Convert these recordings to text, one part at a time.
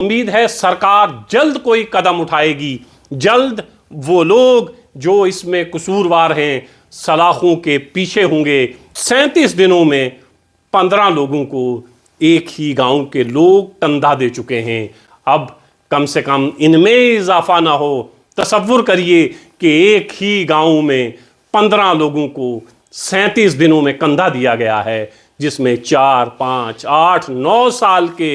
उम्मीद है सरकार जल्द कोई कदम उठाएगी, जल्द वो लोग जो इसमें कसूरवार हैं सलाखों के पीछे होंगे। 37 दिनों में 15 लोगों को एक ही गांव के लोग कंधा दे चुके हैं। अब कम से कम इनमें इजाफा ना हो। तसव्वुर करिए कि एक ही गांव में 15 लोगों को 37 दिनों में कंधा दिया गया है, जिसमें 4, 5, 8, 9 साल के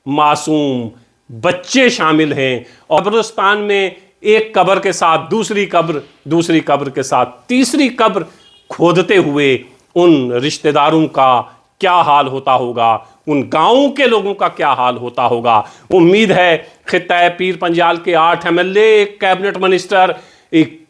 मासूम बच्चे शामिल हैं। और कब्रिस्तान में एक कब्र के साथ दूसरी कब्र, दूसरी कब्र के साथ तीसरी कब्र खोदते हुए उन रिश्तेदारों का क्या हाल होता होगा, उन गांवों के लोगों का क्या हाल होता होगा। उम्मीद है खित्ता पीर पंजाल के 8 MLA, एक कैबिनेट मिनिस्टर, एक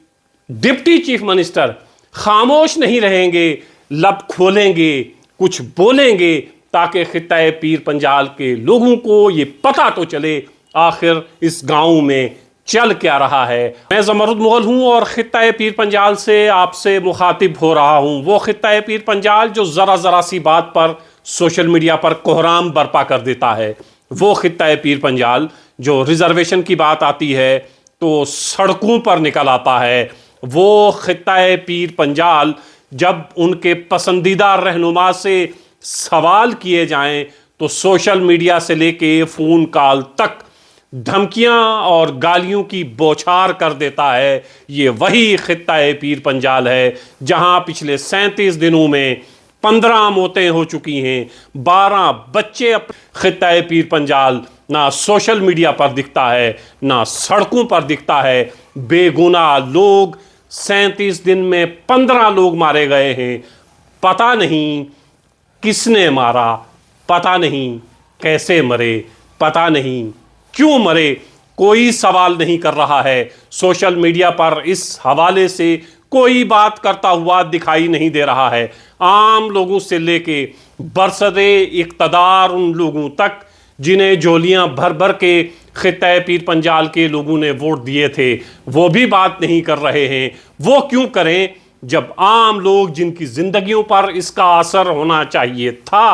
डिप्टी चीफ मिनिस्टर खामोश नहीं रहेंगे, लब खोलेंगे, कुछ बोलेंगे, ताकि खित्ता पीर पंजाल के लोगों को ये पता तो चले आखिर इस गांव में चल क्या रहा है। मैं ज़मरुद मुग़ल हूँ और खित्ता पीर पंजाल से आपसे मुखातिब हो रहा हूँ। वो खित्ता पीर पंजाल जो ज़रा ज़रा सी बात पर सोशल मीडिया पर कोहराम बर्पा कर देता है। वो खित्ता पीर पंजाल जो रिजर्वेशन की बात आती है तो सड़कों पर निकल आता है। वो खित्ता पीर पंजाल जब उनके पसंदीदा रहनुमा से सवाल किए जाएं तो सोशल मीडिया से लेके फ़ोन कॉल तक धमकियां और गालियों की बौछार कर देता है। ये वही खित्ता पीर पंजाल है जहां पिछले 37 दिनों में 15 मौतें हो चुकी हैं, 12 बच्चे। खित्ता पीर पंजाल ना सोशल मीडिया पर दिखता है, ना सड़कों पर दिखता है। बेगुनाह लोग 37 दिन में 15 लोग मारे गए हैं। पता नहीं किसने मारा, पता नहीं कैसे मरे, पता नहीं क्यों मरे, कोई सवाल नहीं कर रहा है। सोशल मीडिया पर इस हवाले से कोई बात करता हुआ दिखाई नहीं दे रहा है। आम लोगों से लेके बरसरे इक़्तिदार उन लोगों तक जिन्हें झोलियां भर भर के खित्ता पीर पंजाल के लोगों ने वोट दिए थे, वो भी बात नहीं कर रहे हैं। वो क्यों करें जब आम लोग जिनकी जिंदगियों पर इसका असर होना चाहिए था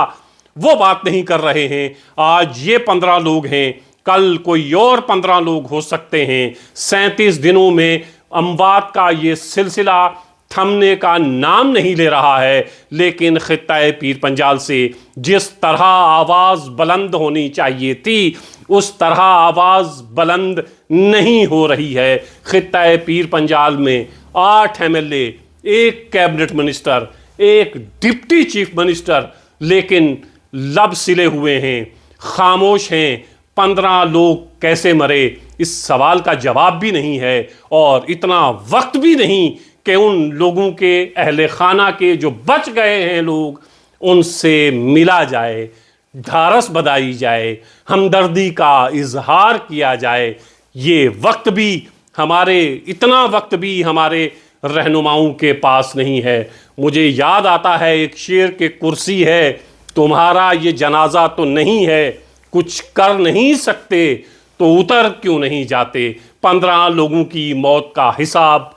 वो बात नहीं कर रहे हैं। आज ये 15 लोग हैं, कल कोई और 15 लोग हो सकते हैं। 37 दिनों में अमवात का ये सिलसिला थमने का नाम नहीं ले रहा है। लेकिन खित्ता पीर पंजाल से जिस तरह आवाज़ बुलंद होनी चाहिए थी उस तरह आवाज़ बुलंद नहीं हो रही है। खित्ता पीर पंजाल में 8 MLA, एक कैबिनेट मिनिस्टर, एक डिप्टी चीफ मिनिस्टर, लेकिन लब सिले हुए हैं, खामोश हैं। 15 लोग कैसे मरे इस सवाल का जवाब भी नहीं है और इतना वक्त भी नहीं कि उन लोगों के अहले खाना के जो बच गए हैं लोग उनसे मिला जाए, ढारस बधाई जाए, हमदर्दी का इजहार किया जाए। ये वक्त भी हमारे, इतना वक्त भी हमारे रहनुमाओं के पास नहीं है। मुझे याद आता है एक शेर के कुर्सी है, तुम्हारा ये जनाजा तो नहीं है, कुछ कर नहीं सकते तो उतर क्यों नहीं जाते। 15 लोगों की मौत का हिसाब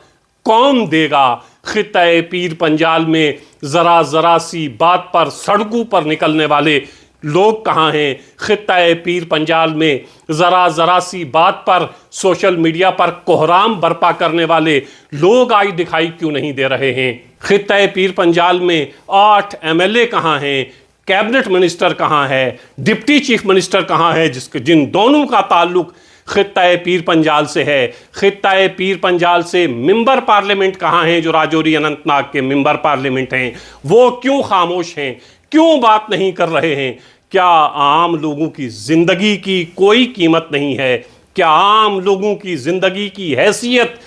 कौन देगा। खित्ता पीर पंजाल में ज़रा ज़रा सी बात पर सड़कों पर निकलने वाले लोग कहाँ हैं। खित्ता पीर पंजाल में ज़रा ज़रा सी बात पर सोशल मीडिया पर कोहराम बर्पा करने वाले लोग आज दिखाई क्यों नहीं दे रहे हैं। खित्ता पीर पंजाल में 8 MLA कहाँ हैं, कैबिनेट मिनिस्टर कहाँ है, डिप्टी चीफ मिनिस्टर कहाँ है, जिन दोनों का ताल्लुक खित्ता पीर पंजाल से है। खित्ता पीर पंजाल से मिंबर पार्लियामेंट कहाँ हैं, जो राजौरी अनंतनाग के मिंबर पार्लियामेंट हैं, वो क्यों खामोश हैं, क्यों बात नहीं कर रहे हैं। क्या आम लोगों की ज़िंदगी की कोई कीमत नहीं है? क्या आम लोगों की ज़िंदगी की हैसियत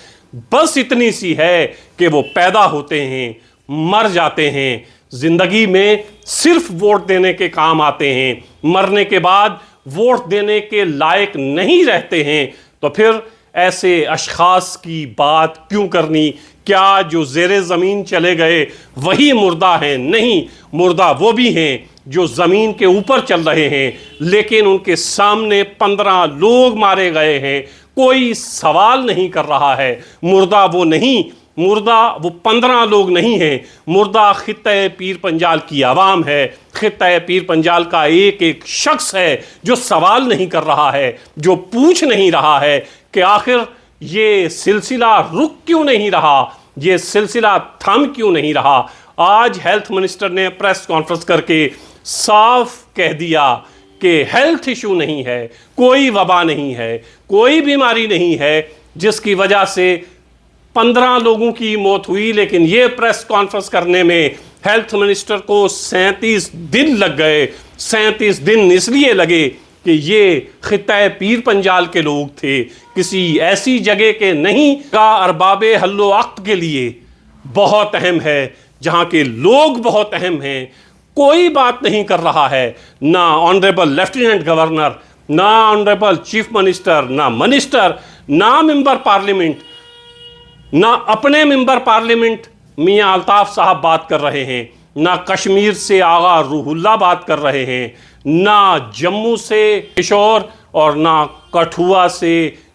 बस इतनी सी है कि वो पैदा होते हैं, मर जाते हैं, ज़िंदगी में सिर्फ वोट देने के काम आते हैं, मरने के बाद वोट देने के लायक नहीं रहते हैं? तो फिर ऐसे अशखास की बात क्यों करनी? क्या जो ज़ेरे ज़मीन चले गए वही मुर्दा हैं? नहीं, मुर्दा वो भी हैं जो ज़मीन के ऊपर चल रहे हैं, लेकिन उनके सामने 15 लोग मारे गए हैं, कोई सवाल नहीं कर रहा है। मुर्दा वो नहीं मुर्दा वो 15 लोग नहीं हैं, मुर्दा खित्ते पीर पंजाल की आवाम है, खित्ते पीर पंजाल का एक एक शख्स है जो सवाल नहीं कर रहा है, जो पूछ नहीं रहा है कि आखिर ये सिलसिला रुक क्यों नहीं रहा, ये सिलसिला थम क्यों नहीं रहा। आज हेल्थ मिनिस्टर ने प्रेस कॉन्फ्रेंस करके साफ कह दिया कि हेल्थ इशू नहीं है, कोई वबा नहीं है, कोई बीमारी नहीं है जिसकी वजह से 15 लोगों की मौत हुई। लेकिन ये प्रेस कॉन्फ्रेंस करने में हेल्थ मिनिस्टर को 37 दिन लग गए। 37 दिन इसलिए लगे कि ये खित्ते पीर पंजाल के लोग थे, किसी ऐसी जगह के नहीं का अरबाबे हल्लो अक्त के लिए बहुत अहम है, जहां के लोग बहुत अहम हैं। कोई बात नहीं कर रहा है, ना ऑनरेबल लेफ्टिनेंट गवर्नर, ना ऑनरेबल चीफ मिनिस्टर, ना मिनिस्टर, ना मेंबर पार्लियामेंट, ना अपने मेंबर पार्लियामेंट मियां अल्ताफ साहब बात कर रहे हैं, ना कश्मीर से आगा रूहुल्ला बात कर रहे हैं, ना जम्मू से किशोर और ना कठुआ से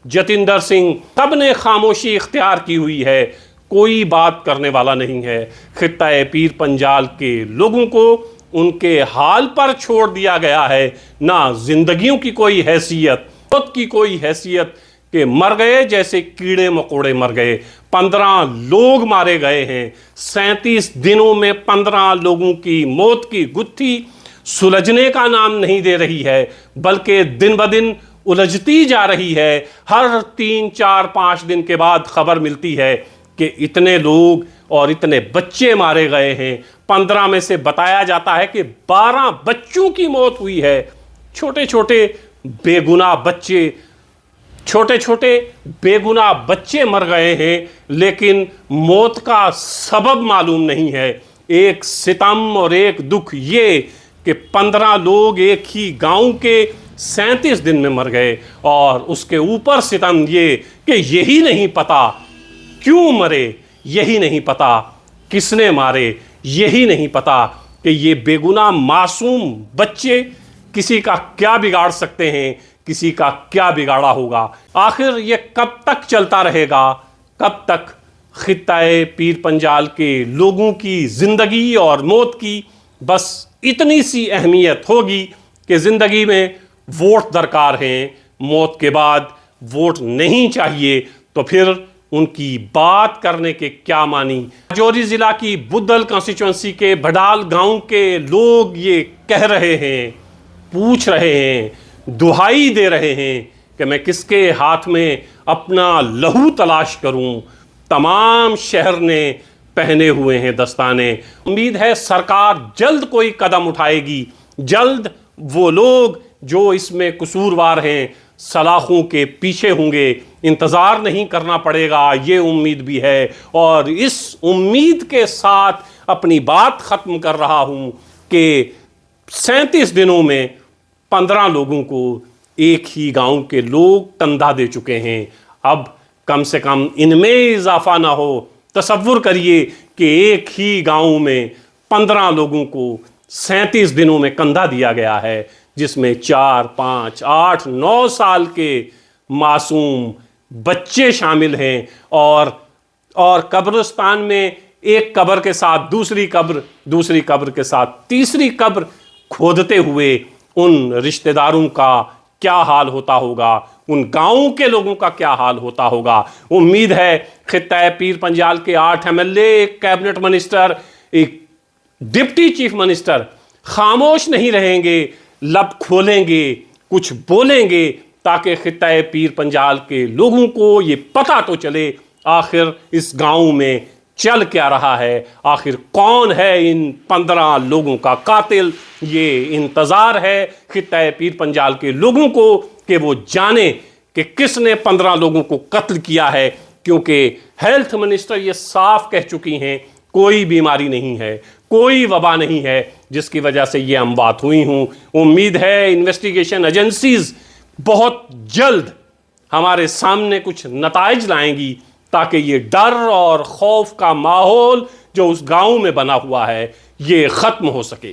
जतिंदर सिंह। सब ने खामोशी इख्तियार की हुई है, कोई बात करने वाला नहीं है। खित्ते पीर पंजाल के लोगों को उनके हाल पर छोड़ दिया गया है, ना जिंदगियों की कोई हैसियत, मौत की कोई हैसियत, कि मर गए जैसे कीड़े मकोड़े मर गए। 15 लोग मारे गए हैं। 37 दिनों में 15 लोगों की मौत की गुत्थी सुलझने का नाम नहीं दे रही है, बल्कि दिन ब दिन उलझती जा रही है। हर 3, 4, 5 दिन के बाद खबर मिलती है कि इतने लोग और इतने बच्चे मारे गए हैं। 15 में से बताया जाता है कि 12 बच्चों की मौत हुई है। छोटे छोटे बेगुनाह बच्चे, छोटे छोटे बेगुनाह बच्चे मर गए हैं, लेकिन मौत का सबब मालूम नहीं है। एक सितम और एक दुख ये कि 15 लोग एक ही गांव के 37 दिन में मर गए, और उसके ऊपर सितम ये कि यही नहीं पता क्यों मरे, यही नहीं पता किसने मारे, यही नहीं पता कि ये बेगुनाह मासूम बच्चे किसी का क्या बिगाड़ सकते हैं, किसी का क्या बिगाड़ा होगा। आखिर ये कब तक चलता रहेगा, कब तक खित्ते पीर पंजाल के लोगों की जिंदगी और मौत की बस इतनी सी अहमियत होगी कि जिंदगी में वोट दरकार हैं, मौत के बाद वोट नहीं चाहिए, तो फिर उनकी बात करने के क्या मानी। राजौरी जिला की बुद्धल कॉन्स्टिट्यूंसी के भडाल गांव के लोग ये कह रहे हैं, पूछ रहे हैं, दुहाई दे रहे हैं कि मैं किसके हाथ में अपना लहू तलाश करूं। तमाम शहर ने पहने हुए हैं दस्ताने। उम्मीद है सरकार जल्द कोई कदम उठाएगी, जल्द वो लोग जो इसमें कसूरवार हैं सलाखों के पीछे होंगे। इंतज़ार नहीं करना पड़ेगा, ये उम्मीद भी है। और इस उम्मीद के साथ अपनी बात ख़त्म कर रहा हूँ कि 37 दिनों में 15 लोगों को एक ही गांव के लोग कंधा दे चुके हैं। अब कम से कम इनमें इजाफा ना हो। तसव्वुर करिए कि एक ही गांव में 15 लोगों को 37 दिनों में कंधा दिया गया है, जिसमें 4, 5, 8, 9 साल के मासूम बच्चे शामिल हैं। और कब्रिस्तान में एक कब्र के साथ दूसरी कब्र, दूसरी कब्र के साथ तीसरी कब्र खोदते हुए उन रिश्तेदारों का क्या हाल होता होगा, उन गांवों के लोगों का क्या हाल होता होगा। उम्मीद है खित्ते पीर पंजाल के 8 MLA, एक कैबिनेट मिनिस्टर, एक डिप्टी चीफ मिनिस्टर खामोश नहीं रहेंगे, लब खोलेंगे, कुछ बोलेंगे, ताकि खित्ते पीर पंजाल के लोगों को ये पता तो चले आखिर इस गांव में चल क्या रहा है, आखिर कौन है इन 15 लोगों का कातिल। ये इंतज़ार है खित्ते पीर पंजाल के लोगों को कि वो जाने कि किसने 15 लोगों को कत्ल किया है, क्योंकि हेल्थ मिनिस्टर ये साफ कह चुकी हैं कोई बीमारी नहीं है, कोई वबा नहीं है जिसकी वजह से ये अमवात हुई हूँ। उम्मीद है इन्वेस्टिगेशन एजेंसीज बहुत जल्द हमारे सामने कुछ नताइज लाएंगी, ताकि ये डर और खौफ का माहौल जो उस गांव में बना हुआ है ये ख़त्म हो सके।